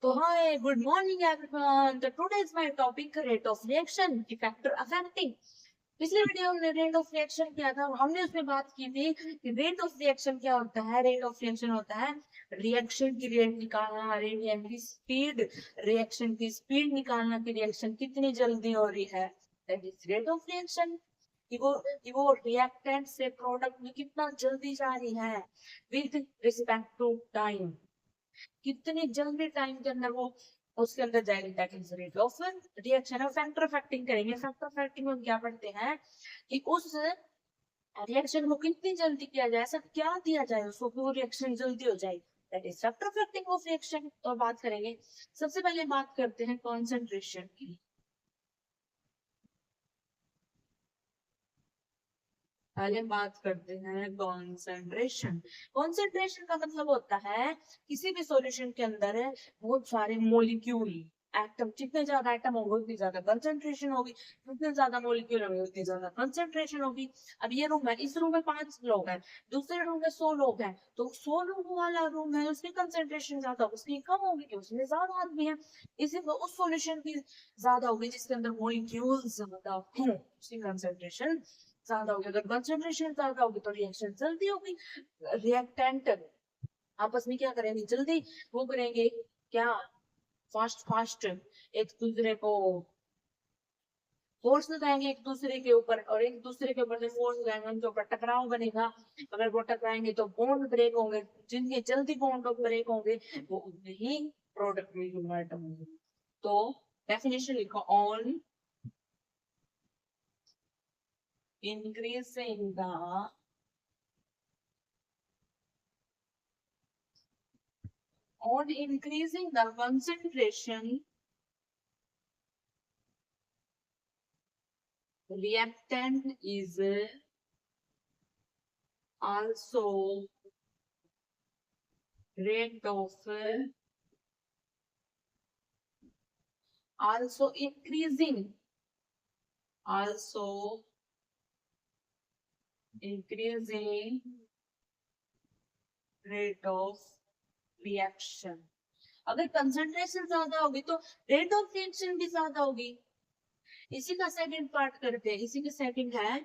So hi, good morning everyone. So today's my topic rate of reaction, the factor affecting. पिछले video में rate of reaction किया था और हमने उसमें बात की थी कि रेट ऑफ रिएक्शन क्या होता है। रेट ऑफ रिएक्शन होता है रिएक्शन की रेट निकालना, रेट की स्पीड, रिएक्शन की स्पीड निकालना कि रिएक्शन कितनी जल्दी हो रही है, that is rate of reaction. कि वो रिएक्टेंट से प्रोडक्ट में कितना जल्दी जा रही है विद रिस्पेक्ट टू टाइम, कितनी जल्दी टाइम के अंदर वो उसके अंदर जाएगी। That is rate of reaction. और फैक्टर अफेक्टिंग करेंगे। फैक्टर अफेक्टिंग में क्या पढ़ते हैं कि उस रिएक्शन को कितनी जल्दी किया जाए, ऐसा क्या दिया जाए उसको कि वो रिएक्शन जल्दी हो जाए। That is factor affecting of reaction. तो बात करेंगे, सबसे पहले बात करते हैं कॉन्सेंट्रेशन की। पहले बात करते हैं कॉन्सेंट्रेशन। कॉन्सेंट्रेशन का मतलब होता है किसी भी सॉल्यूशन के अंदर है बहुत सारे मोलिक्यूल, एटम, जितने ज्यादा एटम होंगे उतनी ज्यादा कंसेंट्रेशन होगी, जितने ज्यादा मोलिक्यूल होंगे उतनी ज्यादा कंसेंट्रेशन होगी। अब ये रूम है, इस रूम में 5 लोग हैं, दूसरे रूम में 100 लोग हैं, तो 100 लोगों वाला रूम है, उसकी कंसेंट्रेशन ज्यादा होगी, उसकी कम होगी कि उसमें ज्यादा आदमी है। इसी उस सॉल्यूशन की ज्यादा होगी जिसके अंदर मोलिक्यूल ज्यादा हो, उसकी कंसेंट्रेशन ज्यादा होगी। अगर कंसेंट्रेशन ज्यादा होगी तो रिएक्शन जल्दी होगी। रिएक्टेंट आपस में क्या करेंगे, जल्दी वो करेंगे, क्या, फास्ट फास्ट एक दूसरे को फोर्स लगाएंगे एक दूसरे के ऊपर, और एक दूसरे के ऊपर से फोर्स लगाएंगे उनके ऊपर टकराव बनेगा। अगर वो टकराएंगे तो बॉन्ड ब्रेक होंगे, जिनके जल्दी बॉन्ड ब्रेक होंगे वो उतने ही प्रोडक्ट में कन्वर्ट होंगे। तो डेफिनेशन लिखो, on increasing the on increasing the concentration, reactant is also rate of also increasing rate of reaction। अगर कंसंट्रेशन ज्यादा होगी तो रेट ऑफ रिएक्शन भी ज्यादा होगी। इसी का सेकंड पार्ट करते हैं। इसी का सेकंड है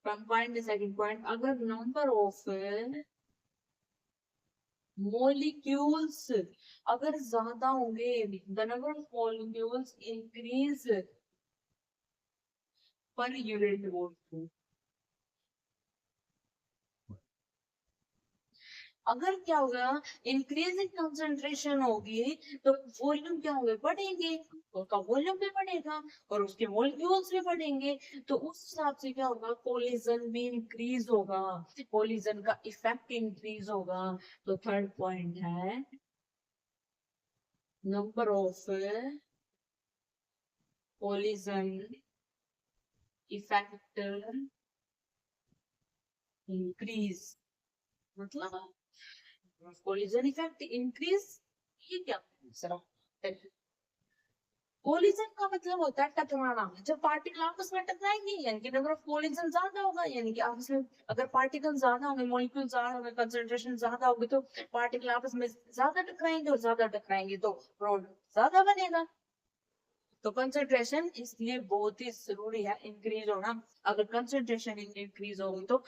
पॉइंट, सेकंड पॉइंट, अगर नंबर ऑफ मोलिक्यूल्स अगर ज्यादा होंगे, the number of molecules increase per unit volume. अगर क्या होगा, इंक्रीजिंग कंसंट्रेशन होगी तो वॉल्यूम क्या होंगे, बढ़ेंगे, उसका वॉल्यूम भी बढ़ेगा और उसके मॉलिक्यूल्स भी बढ़ेंगे। तो उस हिसाब से क्या होगा, कोलिजन भी इंक्रीज होगा, कोलिजन का इफेक्ट इंक्रीज होगा। तो थर्ड पॉइंट है number of collision effect increase, मतलब कोलिजन इफेक्ट इंक्रीज। ये क्या कोलिजन का मतलब होता है टकराना। जब पार्टिकल आपस में टकराएंगे यानी कि नंबर ऑफ कोलिजन ज्यादा होगा, यानी कि आपस में अगर पार्टिकल ज्यादा होंगे, मॉलिक्यूल ज्यादा होंगे, कंसंट्रेशन ज्यादा होगी तो पार्टिकल आपस में ज्यादा टकराएंगे, और ज्यादा टकराएंगे तो प्रोडक्ट ज्यादा बनेगा। तो कंसंट्रेशन इसलिए बहुत ही जरूरी है इंक्रीज होना। अगर कंसंट्रेशन इंक्रीज होगी तो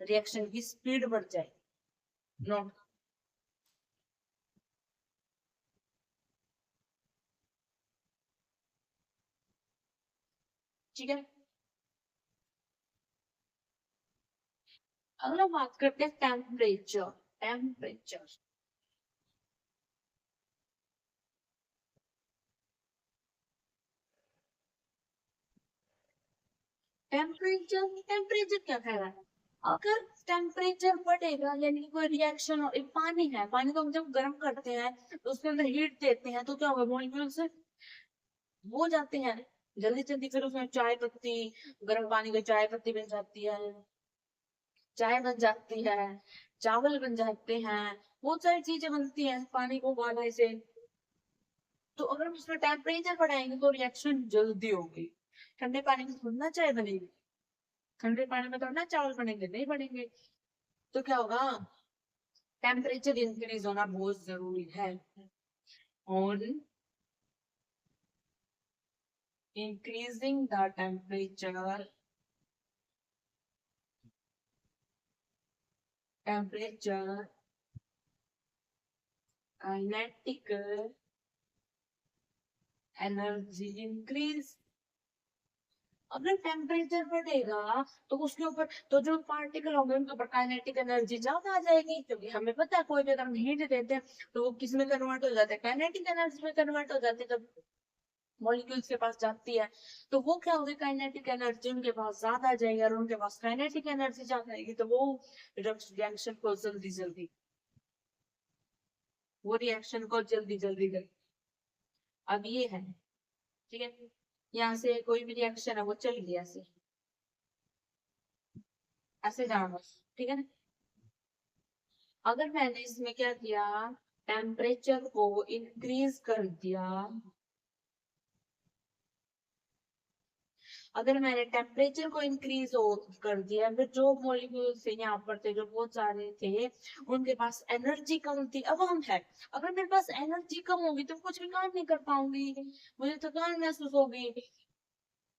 रिएक्शन की स्पीड बढ़ जाएगी। नोट, ठीक है। अगला बात करते हैं टेम्परेचर। टेम्परेचर टेम्परेचर टेम्परेचर क्या कह रहा है, अगर टेम्परेचर बढ़ेगा यानी कि कोई रिएक्शन, एक पानी है, पानी को हम जब गर्म करते हैं तो उसके अंदर हीट देते हैं तो क्या होगा, मॉलिक्यूल्स हो जाते हैं जल्दी जल्दी। फिर उसमें चाय पत्ती, गर्म पानी में चाय पत्ती बन जाती है, चाय बन जाती है, चावल बन जाते हैं, बहुत सारी चीजें बनती हैं पानी को उबालने से। तो अगर हम उसमें टेम्परेचर बढ़ाएंगे तो रिएक्शन जल्दी होगी। ठंडे पानी में थोड़ी ना चाय बनेगी, ठंडे पानी में थोड़ी ना चावल बनेंगे, नहीं बनेंगे। तो क्या होगा, टेम्परेचर इंक्रीज होना बहुत जरूरी है। on increasing the temperature kinetic energy increase। अगर टेम्परेचर बढ़ेगा तो उसके ऊपर तो जो पार्टिकल होंगे उनके ऊपर काइनेटिक एनर्जी ज्यादा आ जाएगी, क्योंकि हमें पता है कोई भी अगर हम हीट देते हैं तो वो किस में कन्वर्ट हो जाता है, काइनेटिक एनर्जी में कन्वर्ट हो जाती है। जब मॉलिक्यूल्स के पास जाती है तो वो क्या होगी, काइनेटिक एनर्जी उनके पास ज्यादा आ जाएगी, और उनके पास काइनेटिक एनर्जी ज्यादा आएगी तो रिएक्शन को जल्दी जल्दी वो रिएक्शन को जल्दी जल्दी कर। अब ये है, ठीक है, यहाँ से कोई भी रिएक्शन है वो चल गया ऐसे ऐसे जाना, ठीक है ना। अगर मैंने इसमें क्या किया, टेम्परेचर को इंक्रीज कर दिया, अगर मैंने टेम्परेचर को इंक्रीज कर दिया, फिर जो मॉलिक्यूल्स थे यहाँ पर थे जो बहुत सारे थे उनके पास एनर्जी कम थी, अब हम है, अगर मेरे पास एनर्जी कम होगी तो कुछ भी काम नहीं कर पाऊंगी, मुझे थकान महसूस होगी,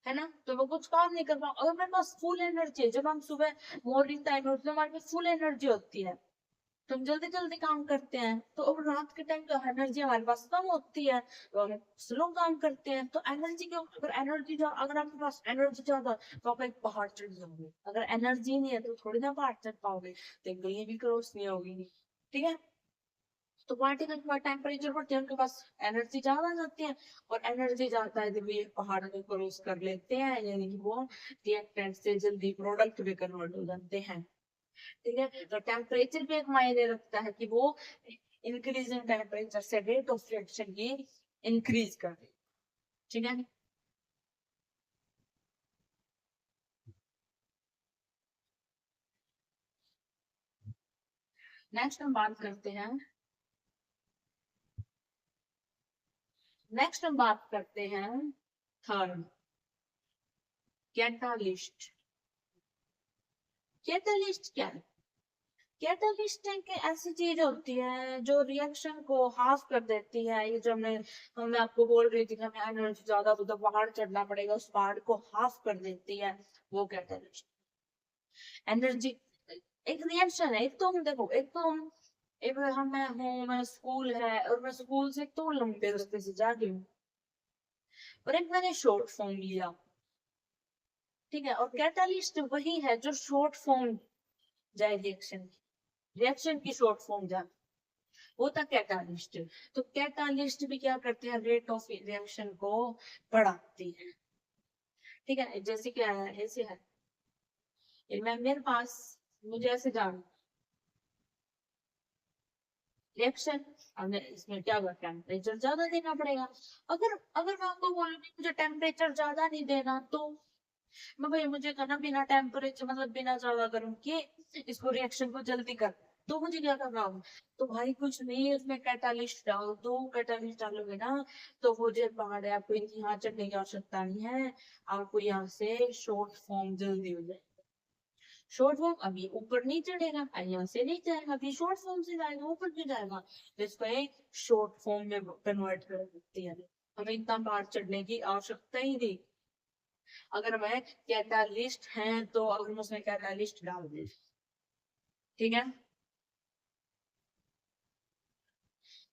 है ना, तो मैं कुछ काम नहीं कर पाऊंगी। अगर मेरे पास फुल एनर्जी है, जब हम सुबह मॉर्निंग टाइम में उठते हैं हमारे पास फुल एनर्जी होती है तो हम जल्दी जल्दी काम करते हैं, तो अब रात के टाइम तो एनर्जी हमारे पास कम होती है तो हम स्लो काम करते हैं। तो एनर्जी के अगर एनर्जी अगर आपके पास एनर्जी ज्यादा तो आप एक पहाड़ चढ़ जाओगे, अगर एनर्जी नहीं है तो थोड़ी ना पहाड़ चढ़ पाओगे, तो गली भी क्रॉस नहीं होगी, ठीक है। तो पार्टिकल का टेम्परेचर बढ़ते हैं उनके पास एनर्जी ज्यादा जाती है, और एनर्जी जाता है जब ये पहाड़ को क्रॉस कर लेते हैं, यानी कि वो रिएक्टेंट से जल्दी प्रोडक्ट में कन्वर्ट हो जाते हैं, ठीक है। तो टेम्परेचर भी एक मायने रखता है कि वो इंक्रीज इन टेम्परेचर से रेट ऑफ रिएक्शन की इंक्रीज कर रही, ठीक है। नेक्स्ट हम बात करते हैं, नेक्स्ट हम बात करते हैं थर्ड, कैटालिस्ट। कैटालिस्ट क्या है, कैटालिस्ट एक ऐसी चीज होती है जो रिएक्शन को हाफ कर देती है। ये जो मैं आपको बोल रही थी कि हमें एनर्जी ज्यादा तो पहाड़ चढ़ना पड़ेगा, उस पहाड़ को हाफ कर देती है, वो कैटालिस्ट एनर्जी। एक रिएक्शन है, एक तो हम देखो, एक तो हम एक हम मैं हूँ, मैं स्कूल है और मैं स्कूल से तो लंबे रास्ते से जा रही हूँ, और एक मैंने शॉर्ट फॉर्म लिया, ठीक है, और कैटालिस्ट वही है जो शॉर्ट फॉर्म जाए रिएक्शन, रिएक्शन की शॉर्ट फॉर्म जाए, वो था कैटालिस्ट। तो कैटालिस्ट भी क्या करते हैं, रेट ऑफ रिएक्शन को बढ़ाती है, ठीक है। जैसे क्या है, ऐसे है, मैं मेरे पास मुझे ऐसे जाना रिएक्शन, हमें इसमें क्या हुआ, टेम्परेचर ज्यादा देना पड़ेगा। अगर अगर मैं आपको बोलूँ कि मुझे टेम्परेचर ज्यादा नहीं देना, तो मैं भाई मुझे करना बिना टेम्परेचर मतलब बिना ज्यादा गर्म किए इसको रिएक्शन को जल्दी कर, तो मुझे क्या करना होगा, तो भाई कुछ नहीं, उसमें कैटालिस्ट डाल दो, कैटालिस्ट डालोगे ना तो वो जो पहाड़ है आपको यहाँ चढ़ने की आवश्यकता नहीं है, आपको यहाँ से शॉर्ट फॉर्म जल्दी हो जाए। शॉर्ट फॉर्म अभी ऊपर नहीं चढ़ेगा, यहाँ से नहीं जाएगा, अभी शॉर्ट फॉर्म से जाएगा, ऊपर क्यों जाएगा, तो इसको एक शॉर्ट फॉर्म में कन्वर्ट कर देती है, हमें इतना पार चढ़ने की आवश्यकता ही नहीं। अगर मैं कैटालिस्ट है तो अगर मैं उसमें कैटालिस्ट डाल दे, ठीक है।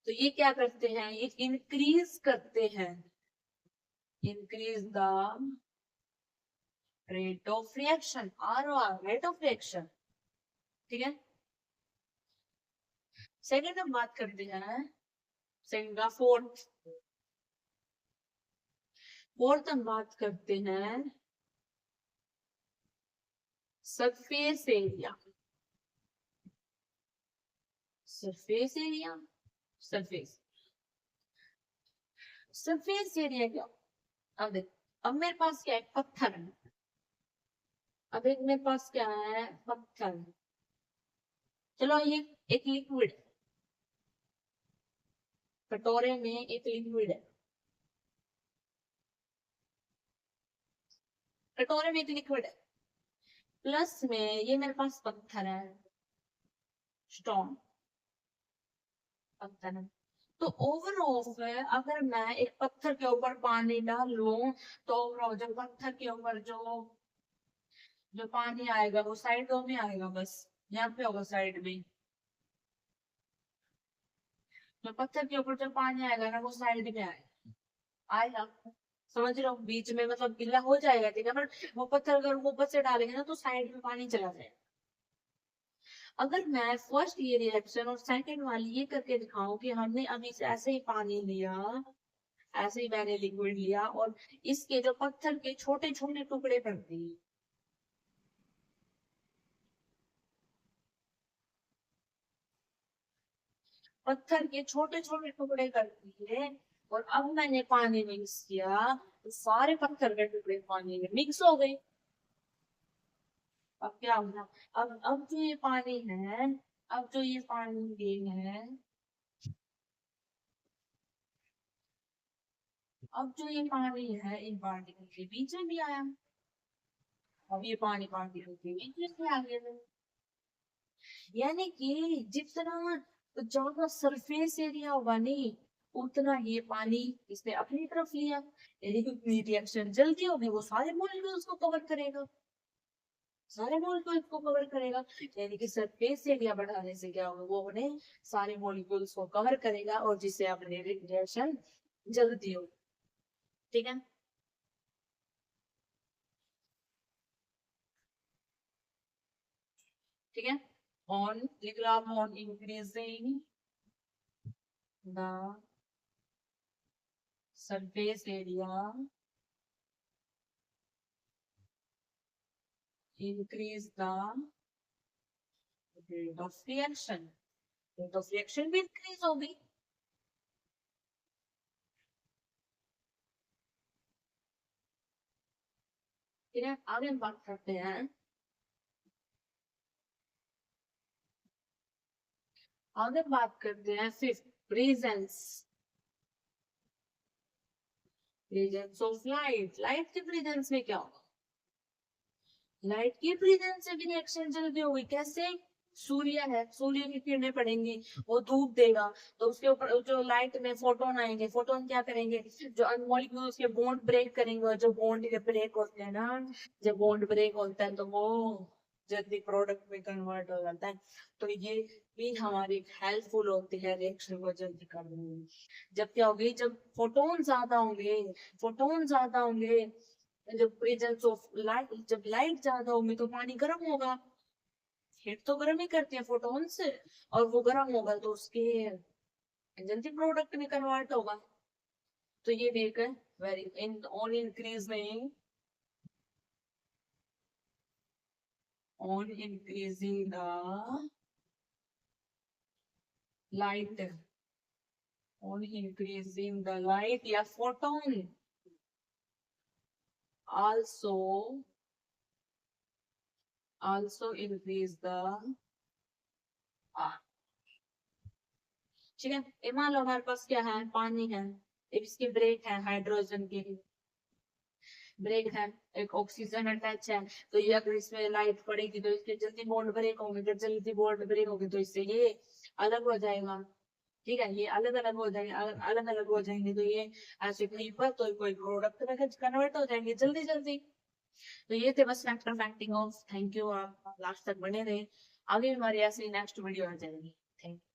तो ये क्या करते हैं, ये इंक्रीज करते हैं, increase the rate of reaction, R O R, rate of reaction, ठीक है। सेकेंड हम बात करते हैं, सेकेंड का फोर्थ, फोर्थ हम बात करते हैं surface area, surface area, surface, surface area क्या, अब देख, अब मेरे पास क्या है, पत्थर है, अब एक मेरे पास क्या है, पत्थर, चलो ये एक लिक्विड, कटोरे में एक लिक्विड है, कटोरे में एक लिक्विड है, प्लस में ये मेरे पास पत्थर है, स्टोन, पत्थर है, तो ओवरऑल अगर मैं एक पत्थर के ऊपर पानी डाल लूं तो overall जो पत्थर के ऊपर जो जो पानी आएगा वो साइडों में आएगा, बस यहाँ पे होगा साइड में। जो पत्थर के ऊपर जो पानी आएगा ना वो साइड में आएगा, आएगा। समझ रहे हो, बीच में मतलब गिला हो जाएगा, ठीक है, पर वो पत्थर अगर वो ऊपर से डालेंगे ना तो साइड में पानी चला जाएगा। अगर मैं फर्स्ट ये रिएक्शन और सेकंड वाली ये करके दिखाऊं कि हमने अभी से ऐसे ही पानी लिया, ऐसे ही मैंने लिक्विड लिया और इसके जो पत्थर के छोटे छोटे टुकड़े कर दिए, पत्थर के छोटे छोटे टुकड़े कर दिए, और अब मैंने पानी मिक्स किया तो सारे पत्थर के टुकड़े पानी में मिक्स हो गए। अब क्या होगा, अब जो ये पानी है, अब जो ये पानी ये है, अब जो ये पानी है इन पार्टिकल के बीच में भी आया। अब ये पानी पार्टिकल के बीच में आ गया। यानी कि जितना ज्यादा सरफेस एरिया होगा नहीं, उतना ये पानी इसने अपनी तरफ लिया, यानी कि उतनी रिएक्शन जल्दी होगी, वो सारे मॉलिक्यूल्स को कवर करेगा, सारे मॉलिक्यूल्स को कवर करेगा। यानी कि सरफेस एरिया बढ़ाने से क्या होगा, वो उन्हें सारे मॉलिक्यूल्स को कवर करेगा और जिससे अपनी रिएक्शन जल्दी हो। ठीक है, ठीक है। ऑन लिख लो आप, on increasing the surface area increase the rate of reaction, rate of reaction भी increase होगी। ठीक है, आगे हम बात करते हैं, आगे बात करते हैं fifth, presence, presence of light. Light के प्रेजेंस में क्या होगा, लाइट की प्रेजेंस से भी रिएक्शन जल्दी होगी। कैसे, सूर्य है, सूर्य की किरणें पड़ेंगी, वो धूप देगा, तो उसके ऊपर जो लाइट में फोटोन आएंगे, फोटोन क्या करेंगे, जो मॉलिक्यूल्स के बॉन्ड ब्रेक करेंगे, और जो बॉन्ड के ब्रेक होते हैं ना, जब बॉन्ड ब्रेक होता है तो वो जल्दी प्रोडक्ट में कन्वर्ट हो जाता है। तो ये भी हमारी हेल्पफुल होती है रिएक्शन को जल्दी करने में। जब क्या होगी, जब फोटोन ज्यादा होंगे, फोटोन ज्यादा होंगे, जब प्रेजेंस ऑफ लाइट, जब लाइट ज्यादा होगी तो पानी गर्म होगा, हीट तो गर्म ही करती है फोटोन से, और वो गर्म होगा तो उसके जल्दी प्रोडक्ट में कन्वर्ट होगा। तो ये भी एक very in on increasing, on increasing the light, on increasing the light या photon also also increase the ठीक है। ये मान लो हमारे पास क्या है, पानी है, एक इसकी ब्रेक है, हाइड्रोजन की ब्रेक है, एक ऑक्सीजन अटैच है, तो ये अगर इसमें लाइट पड़ेगी तो इसके जल्दी बॉन्ड ब्रेक होंगे, जब जल्दी बॉन्ड ब्रेक होगी तो इससे ये अलग हो जाएगा। ठीक है, ये अलग अलग हो जाएंगे, अलग अलग हो जाएंगे, तो ये ऐसे कहीं पर तो कोई प्रोडक्ट में कन्वर्ट हो जाएंगे जल्दी जल्दी। तो ये थे बस फैक्टर फैक्टिंग ऑफ। थैंक यू, आप लास्ट तक बने रहे, आगे हमारी ऐसी नेक्स्ट वीडियो आ जाएगी। Thank you.